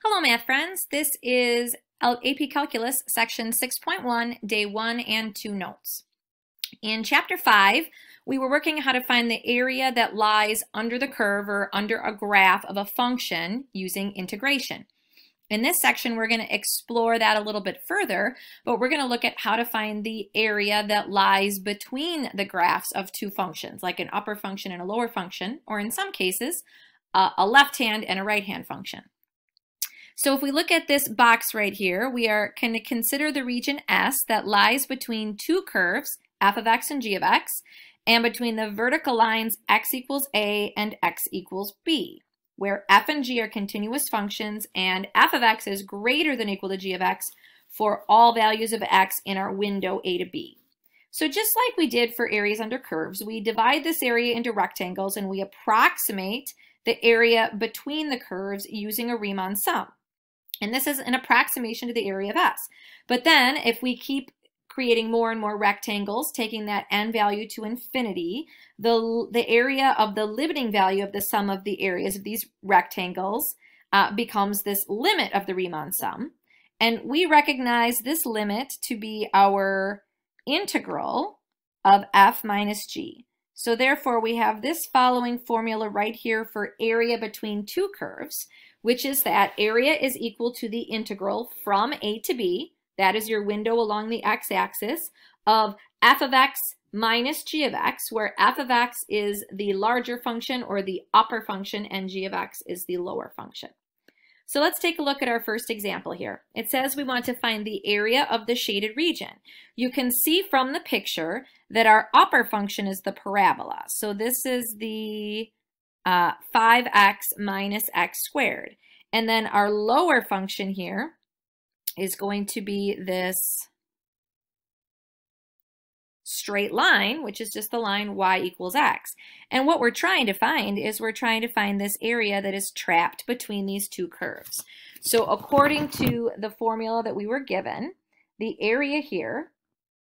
Hello math friends, this is AP Calculus section 6.1, day 1 and 2 notes. In chapter 5, we were working how to find the area that lies under the curve or under a graph of a function using integration. In this section, we're going to explore that a little bit further, but we're going to look at how to find the area that lies between the graphs of two functions, like an upper function and a lower function, or in some cases, a left-hand and a right-hand function. So if we look at this box right here, we are going to consider the region S that lies between two curves, f of x and g of x, and between the vertical lines x equals a and x equals b, where f and g are continuous functions and f of x is greater than or equal to g of x for all values of x in our window a to b. So just like we did for areas under curves, we divide this area into rectangles and we approximate the area between the curves using a Riemann sum. And this is an approximation to the area of S. But then if we keep creating more and more rectangles, taking that n value to infinity, the area of the limiting value of the sum of the areas of these rectangles becomes this limit of the Riemann sum. And we recognize this limit to be our integral of f minus g. So therefore we have this following formula right here for area between two curves, which is that area is equal to the integral from a to b, that is your window along the x-axis, of f of x minus g of x, where f of x is the larger function or the upper function and g of x is the lower function. So let's take a look at our first example here. It says we want to find the area of the shaded region. You can see from the picture that our upper function is the parabola. So this is the 5x minus x squared. And then our lower function here is going to be this straight line, which is just the line y equals x. And what we're trying to find is we're trying to find this area that is trapped between these two curves. So according to the formula that we were given, the area here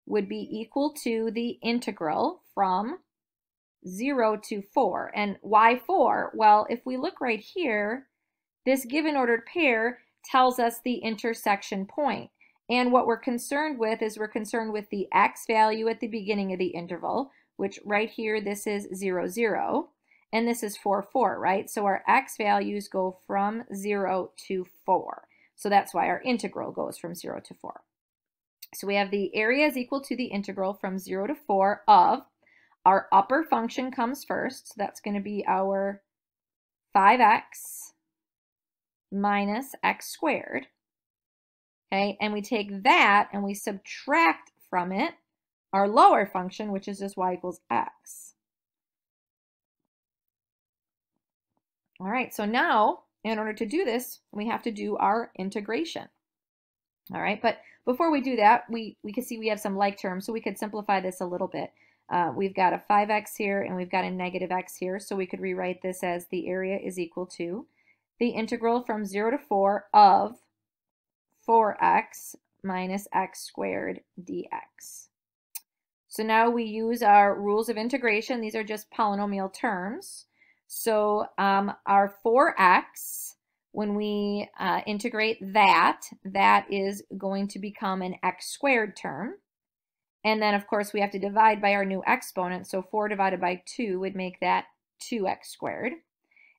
would be equal to the integral from 0 to 4. And why 4? Well, if we look right here, this given ordered pair tells us the intersection point. And what we're concerned with is we're concerned with the x value at the beginning of the interval, which right here, this is 0, 0, and this is 4, 4, right? So our x values go from 0 to 4. So that's why our integral goes from 0 to 4. So we have the area is equal to the integral from 0 to 4 of our upper function comes first. So that's going to be our 5x minus x squared. Okay, and we take that and we subtract from it our lower function, which is just y equals x. All right, so now in order to do this, we have to do our integration. All right, but before we do that, we can see we have some like terms, so we could simplify this a little bit. We've got a 5x here and we've got a negative x here, so we could rewrite this as the area is equal to the integral from 0 to 4 of 4x minus x squared dx. So now we use our rules of integration. These are just polynomial terms. So our 4x, when we integrate that is going to become an x squared term. And then, of course, we have to divide by our new exponent. So 4 divided by 2 would make that 2x squared.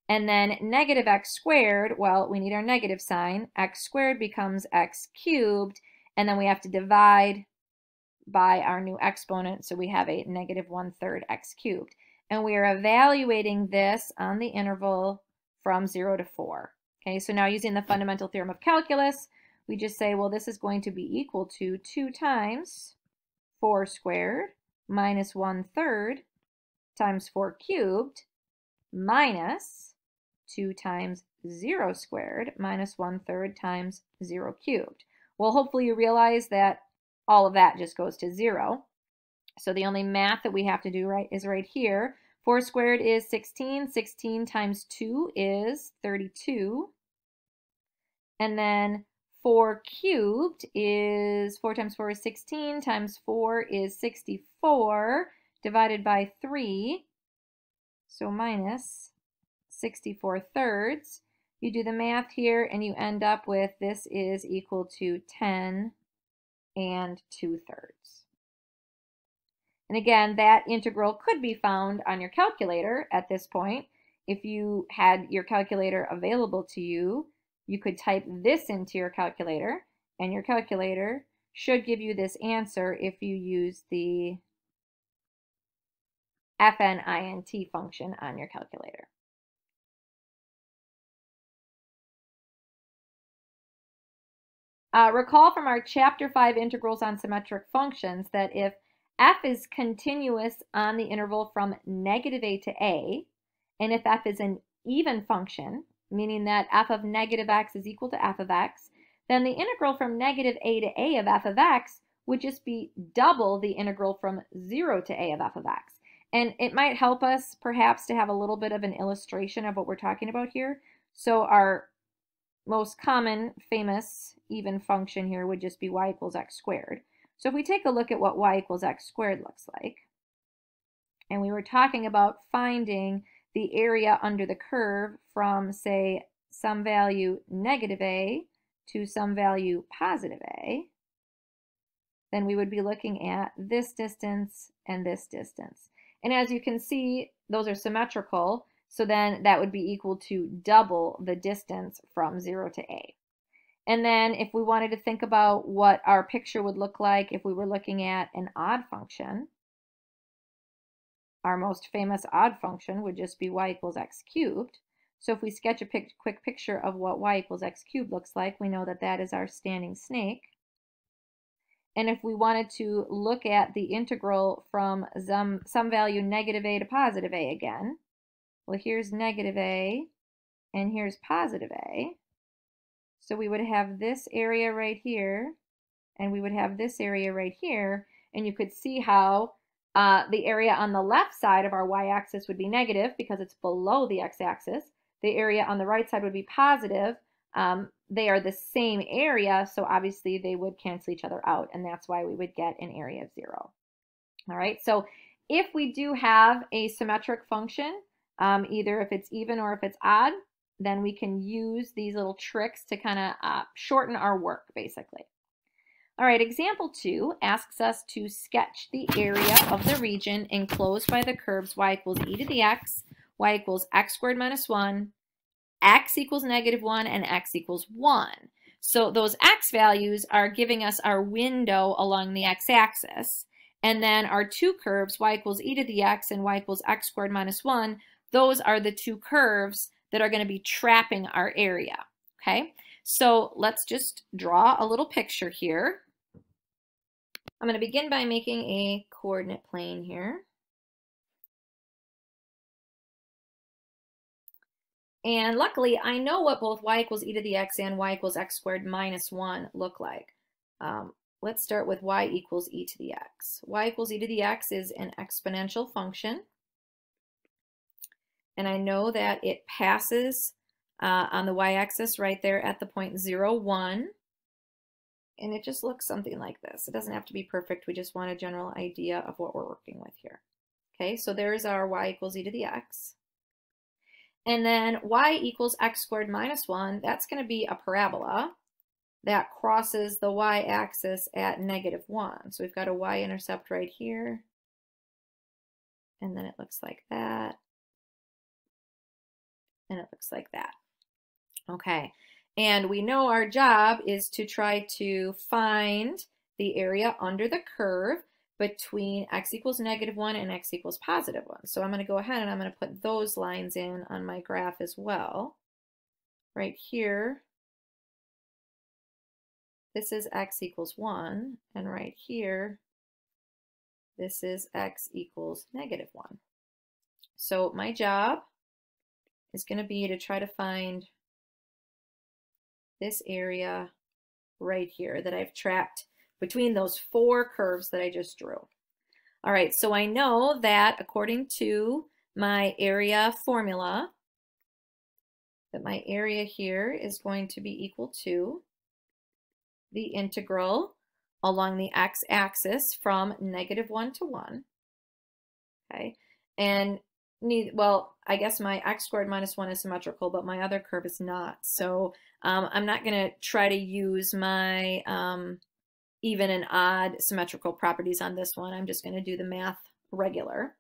And then negative x squared, well, we need our negative sign. X squared becomes x cubed, and then we have to divide by our new exponent, so we have a negative 1/3 x cubed. And we are evaluating this on the interval from 0 to 4. Okay, so now using the fundamental theorem of calculus, we just say, well, this is going to be equal to 2 times 4 squared minus 1/3 times 4 cubed minus 2 times 0 squared minus 1/3 times 0 cubed. Well, hopefully you realize that all of that just goes to 0. So the only math that we have to do is right here. 4 squared is 16. 16 times 2 is 32. And then 4 cubed is, 4 times 4 is 16, times 4 is 64, divided by 3, so minus 64 thirds. You do the math here and you end up with this is equal to 10 and 2/3. And again, that integral could be found on your calculator at this point. If you had your calculator available to you, you could type this into your calculator, and your calculator should give you this answer if you use the FNINT function on your calculator. Recall from our Chapter 5 integrals on symmetric functions that if f is continuous on the interval from -a to a, and if f is an even function, meaning that f of negative x is equal to f of x, then the integral from -a to a of f of x would just be double the integral from 0 to a of f of x. And it might help us perhaps to have a little bit of an illustration of what we're talking about here. So our most common famous even function here would just be y equals x squared. So if we take a look at what y equals x squared looks like, and we were talking about finding the area under the curve from, say, some value -a to some value +a, then we would be looking at this distance and this distance. And as you can see, those are symmetrical, so then that would be equal to double the distance from 0 to a. And then if we wanted to think about what our picture would look like if we were looking at an odd function, our most famous odd function would just be y equals x cubed. So if we sketch a quick picture of what y equals x cubed looks like, we know that that is our standing snake. And if we wanted to look at the integral from some value -a to +a again, well, here's -a and here's +a. So we would have this area right here, and we would have this area right here, and you could see how the area on the left side of our y-axis would be negative because it's below the x-axis. The area on the right side would be positive. They are the same area, so obviously they would cancel each other out, and that's why we would get an area of 0. All right, so if we do have a symmetric function, either if it's even or if it's odd, then we can use these little tricks to kind of shorten our work, basically. All right, example 2 asks us to sketch the area of the region enclosed by the curves y equals e to the x, y equals x squared minus 1, x equals -1, and x equals 1. So those x values are giving us our window along the x-axis. And then our two curves, y equals e to the x and y equals x squared minus 1, those are the two curves that are going to be trapping our area. Okay, so let's just draw a little picture here. I'm going to begin by making a coordinate plane here. And luckily, I know what both y equals e to the x and y equals x squared minus 1 look like. Let's start with y equals e to the x. Y equals e to the x is an exponential function. And I know that it passes on the y-axis right there at the point 0, 1. And it just looks something like this. It doesn't have to be perfect. We just want a general idea of what we're working with here. Okay, so there's our y equals e to the x. And then y equals x squared minus 1, that's going to be a parabola that crosses the y-axis at -1. So we've got a y-intercept right here. And then it looks like that. And it looks like that. Okay, and we know our job is to try to find the area under the curve between x equals -1 and x equals +1. So I'm going to go ahead and I'm going to put those lines in on my graph as well. Right here, this is x equals 1, and right here, this is x equals -1. So my job is going to be to try to find this area right here that I've trapped between those four curves that I just drew. All right, so I know that according to my area formula, that my area here is going to be equal to the integral along the x-axis from -1 to 1. Okay, and well, I guess my x squared minus 1 is symmetrical, but my other curve is not. So I'm not going to try to use my even and odd symmetrical properties on this one. I'm just going to do the math regular.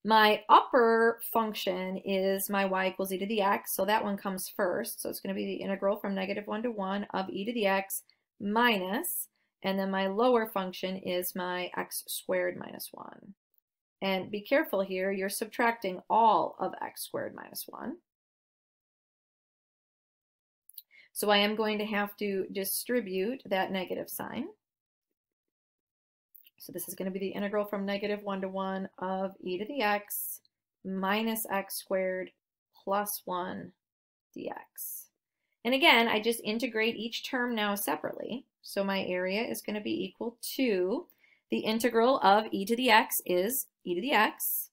My upper function is my y equals e to the x, so that one comes first. So it's going to be the integral from -1 to 1 of e to the x minus, and then my lower function is my x squared minus 1. And be careful here, you're subtracting all of x squared minus 1. So I am going to have to distribute that negative sign. So this is going to be the integral from -1 to 1 of e to the x minus x squared plus 1 dx. And again, I just integrate each term now separately. So my area is going to be equal to the integral of e to the x is e to the x.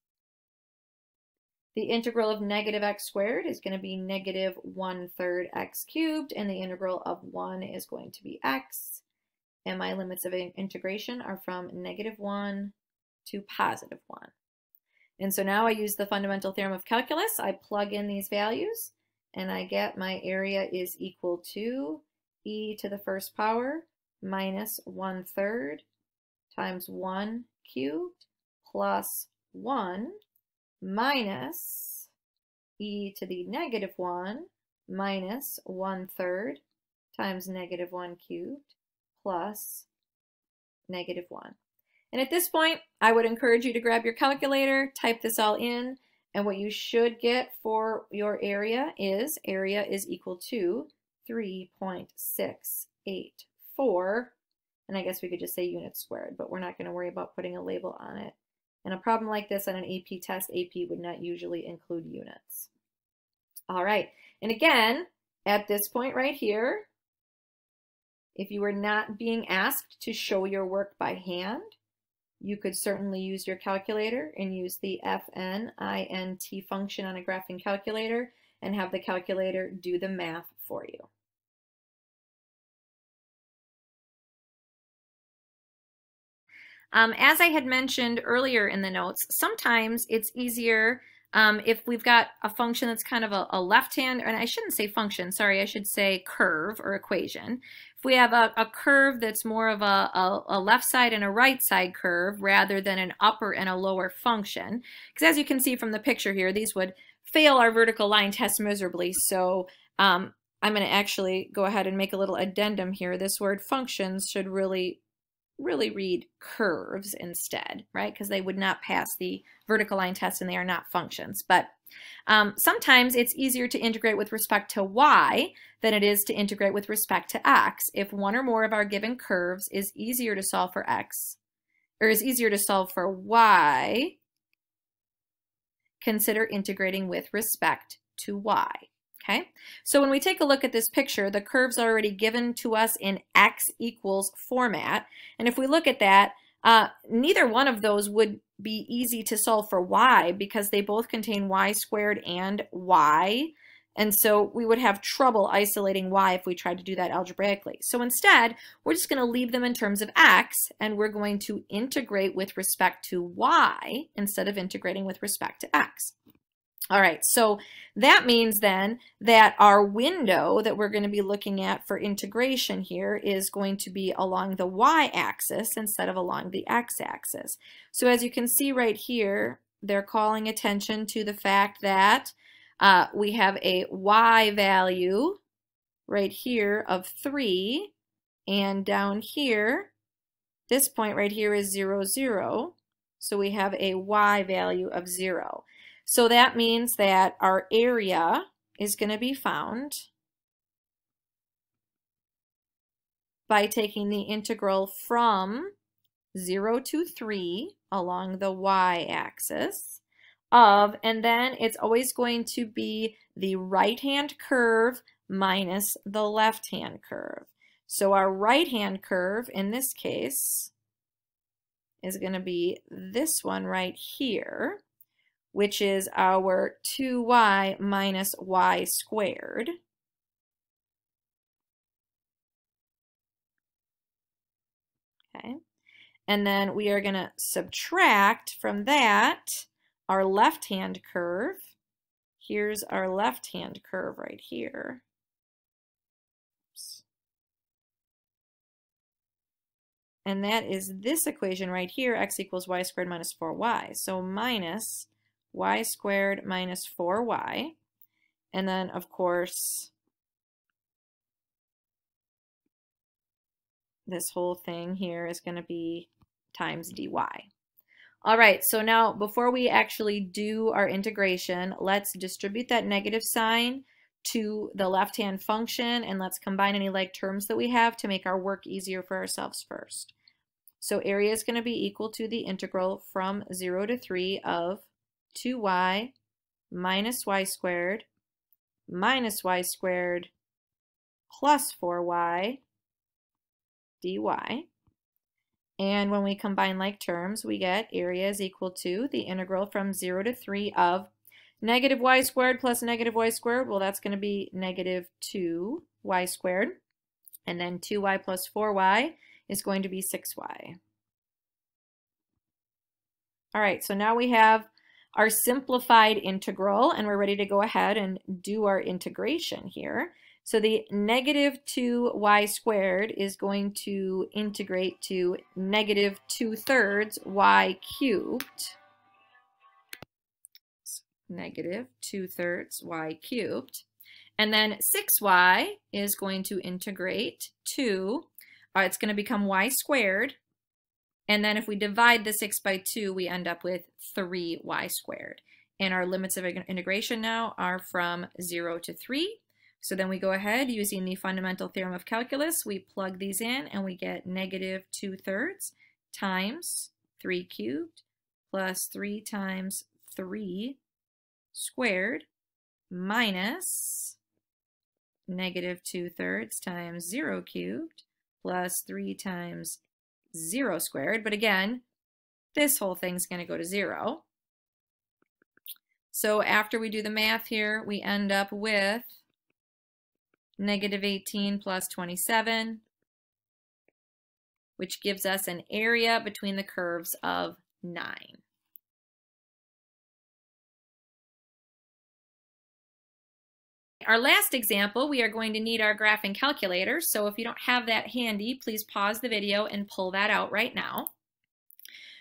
The integral of negative x squared is going to be -1/3 x cubed, and the integral of 1 is going to be x. And my limits of integration are from -1 to +1. And so now I use the fundamental theorem of calculus. I plug in these values, and I get my area is equal to e to the first power minus 1/3 times 1 cubed plus 1 minus e to the -1 minus 1/3 times -1 cubed plus -1. And at this point, I would encourage you to grab your calculator, type this all in, and what you should get for your area is equal to 3.684. And I guess we could just say units squared, but we're not going to worry about putting a label on it. And a problem like this on an AP test, AP would not usually include units. All right, and again, at this point right here, if you were not being asked to show your work by hand, you could certainly use your calculator and use the FNINT function on a graphing calculator and have the calculator do the math for you. As I had mentioned earlier in the notes, sometimes it's easier if we've got a function that's kind of a left-hand, and I shouldn't say function, sorry, I should say curve or equation. If we have a curve that's more of a left side and a right side curve rather than an upper and a lower function, because as you can see from the picture here, these would fail our vertical line test miserably. So I'm going to actually go ahead and make a little addendum here. This word functions should really read curves instead, right? Because they would not pass the vertical line test and they are not functions. But sometimes it's easier to integrate with respect to y than it is to integrate with respect to x. If one or more of our given curves is easier to solve for x, or is easier to solve for y, consider integrating with respect to y. Okay, so when we take a look at this picture, the curve's already given to us in x equals format. And if we look at that, neither one of those would be easy to solve for y because they both contain y squared and y. And so we would have trouble isolating y if we tried to do that algebraically. So instead, we're just going to leave them in terms of x, and we're going to integrate with respect to y instead of integrating with respect to x. All right, so that means then that our window that we're going to be looking at for integration here is going to be along the y-axis instead of along the x-axis. So as you can see right here, they're calling attention to the fact that we have a y value right here of 3, and down here, this point right here is 0, 0. So we have a y value of 0. So that means that our area is going to be found by taking the integral from 0 to 3 along the y-axis of, and then it's always going to be the right-hand curve minus the left-hand curve. So our right-hand curve in this case is going to be this one right here, which is our 2y minus y squared. Okay, and then we are going to subtract from that our left-hand curve, here's our left-hand curve right here. Oops. And that is this equation right here, x equals y squared minus 4y. So minus y squared minus 4y. And then, of course, this whole thing here is going to be times dy. All right, so now before we actually do our integration, let's distribute that negative sign to the left-hand function, and let's combine any like terms that we have to make our work easier for ourselves first. So area is going to be equal to the integral from 0 to 3 of 2y minus y squared plus 4y dy. And when we combine like terms, we get area is equal to the integral from 0 to 3 of negative y squared plus negative y squared. Well, that's going to be negative 2y squared. And then 2y plus 4y is going to be 6y. All right, so now we have our simplified integral, and we're ready to go ahead and do our integration here. So the negative 2y squared is going to integrate to negative 2/3 y cubed. Negative 2/3 y cubed. And then 6y is going to integrate to, it's going to become y squared. And then if we divide the 6 by 2, we end up with 3y squared. And our limits of integration now are from 0 to 3. So then we go ahead using the fundamental theorem of calculus, we plug these in and we get negative 2/3 times 3 cubed plus 3 times 3 squared minus negative 2/3 times 0 cubed plus 3 times 0 squared. But again, this whole thing's going to go to 0. So after we do the math here, we end up with negative 18 plus 27, which gives us an area between the curves of 9. Our last example, we are going to need our graphing calculator. So if you don't have that handy, please pause the video and pull that out right now.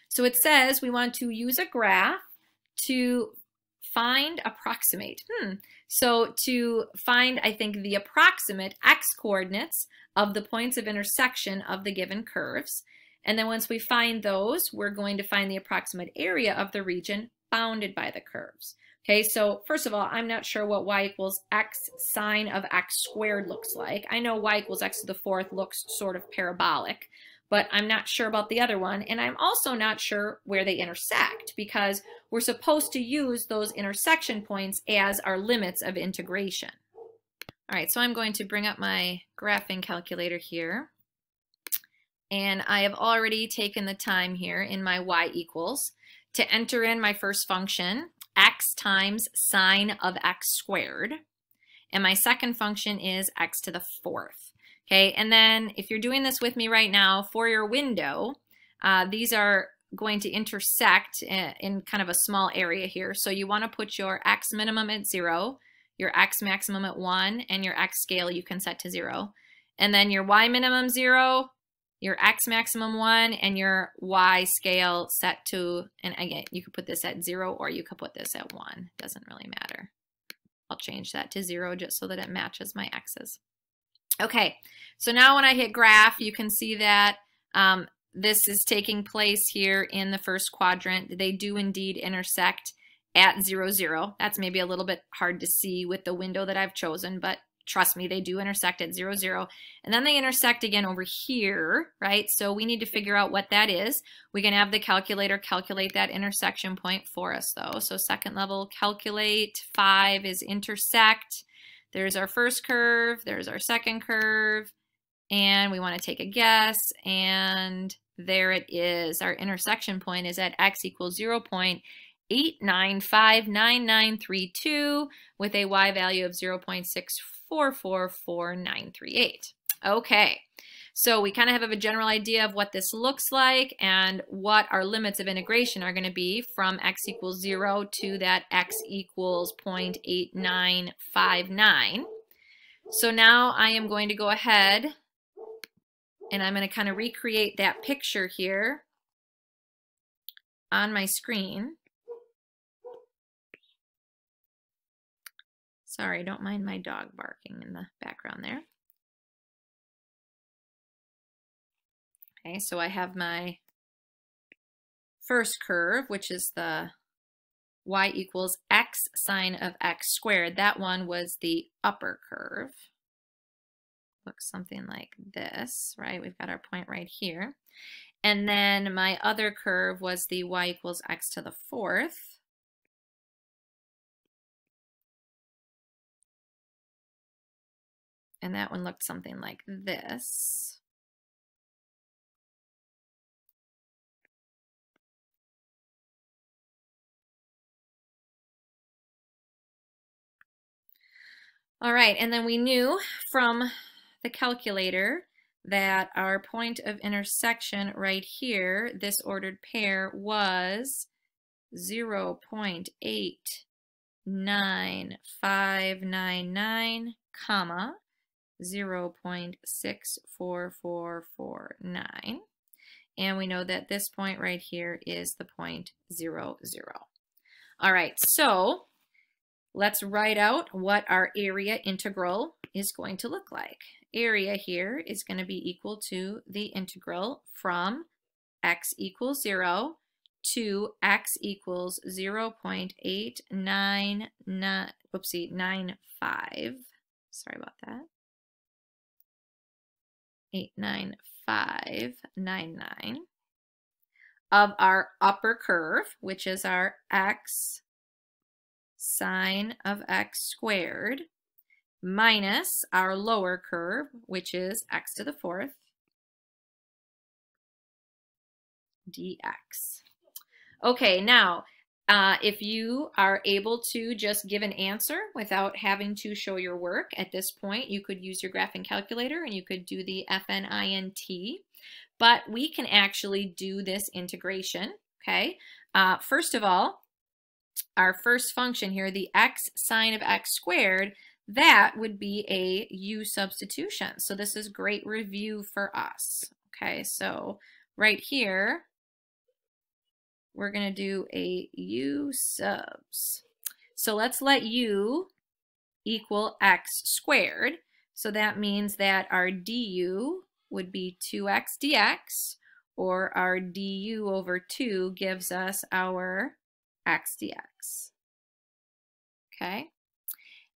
So it says we want to use a graph to approximate. So to find, I think, the approximate x coordinates of the points of intersection of the given curves. And then once we find those, we're going to find the approximate area of the region bounded by the curves. Okay, so first of all, I'm not sure what y equals x sine of x squared looks like. I know y equals x to the 4th looks sort of parabolic, but I'm not sure about the other one. And I'm also not sure where they intersect because we're supposed to use those intersection points as our limits of integration. All right, so I'm going to bring up my graphing calculator here. And I have already taken the time here in my y equals to enter in my first function, x times sine of x squared. And my second function is x to the 4th. Okay, and then if you're doing this with me right now for your window, these are going to intersect in kind of a small area here. So you want to put your x minimum at 0, your x maximum at 1, and your x scale you can set to 0. And then your y minimum 0, your x maximum 1, and your y scale set to, and again, you could put this at 0 or you could put this at 1. Doesn't really matter. I'll change that to 0 just so that it matches my x's. Okay, so now when I hit graph, you can see that this is taking place here in the first quadrant. They do indeed intersect at 0, 0. That's maybe a little bit hard to see with the window that I've chosen, but trust me, they do intersect at 0, 0. And then they intersect again over here, right? So we need to figure out what that is. We can have the calculator calculate that intersection point for us, though. So second level, calculate. 5 is intersect. There's our first curve, there's our second curve, and we want to take a guess, and there it is. Our intersection point is at x equals 0.89599932 with a y value of 0.6444938. Okay, So we kind of have a general idea of what this looks like and what our limits of integration are going to be from x equals 0 to that x equals 0.8959. So now I am going to go ahead and I'm going to kind of recreate that picture here on my screen. Sorry, don't mind my dog barking in the background there. Okay, so I have my first curve, which is the y equals x sine of x squared. That one was the upper curve. Looks something like this, right? We've got our point right here. And then my other curve was the y equals x to the fourth. And that one looked something like this. All right, and then we knew from the calculator that our point of intersection right here, this ordered pair, was 0.89599, comma, 0.64449. And we know that this point right here is the point 0, 0. All right, so let's write out what our area integral is going to look like. Area here is going to be equal to the integral from x equals 0 to x equals 0.899, whoopsie, 95. Sorry about that. 89599 of our upper curve, which is our x sine of x squared, minus our lower curve, which is x to the fourth dx. Okay, now if you are able to just give an answer without having to show your work at this point, you could use your graphing calculator and you could do the FNINT, but we can actually do this integration, okay? First of all, our first function here, the x sine of x squared, that would be a u substitution. So this is great review for us. Okay, so right here, we're going to do a u subs. So let's let u equal x squared. So that means that our du would be 2x dx, or our du over 2 gives us our x dx. Okay,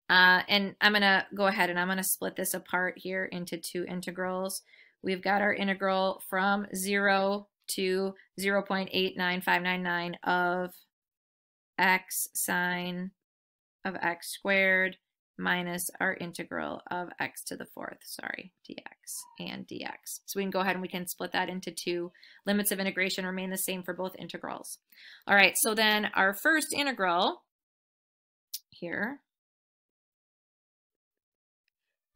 and I'm going to go ahead and I'm going to split this apart here into two integrals. We've got our integral from 0 to 0.89599 of x sine of x squared minus our integral of x to the fourth, sorry, dx and dx. So we can go ahead and we can split that into two. Limits of integration remain the same for both integrals. All right, so then our first integral here,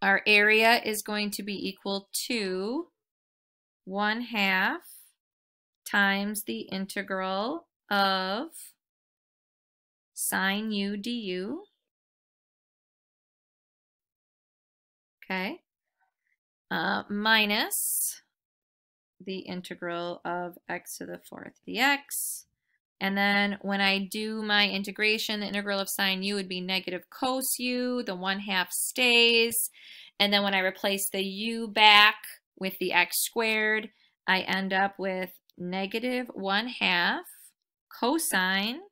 our area is going to be equal to 1/2 times the integral of sine u du, okay, minus the integral of x to the fourth dx. And then when I do my integration, the integral of sine u would be negative cos u, the 1/2 stays. And then when I replace the u back with the x squared, I end up with negative 1/2 cosine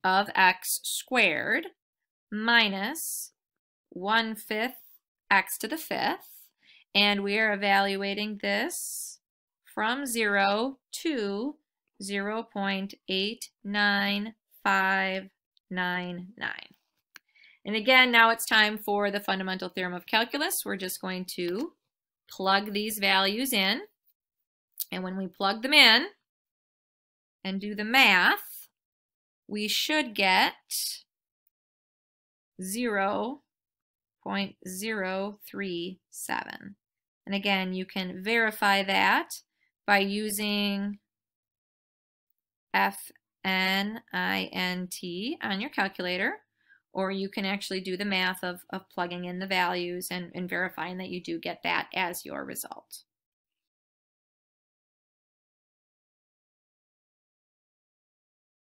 of x squared minus 1/5 x to the fifth. And we are evaluating this from 0 to 0.89599. And again, now it's time for the fundamental theorem of calculus. We're just going to plug these values in. And when we plug them in and do the math, we should get 0.037. And again, you can verify that by using FNINT on your calculator, or you can actually do the math of plugging in the values and verifying that you do get that as your result.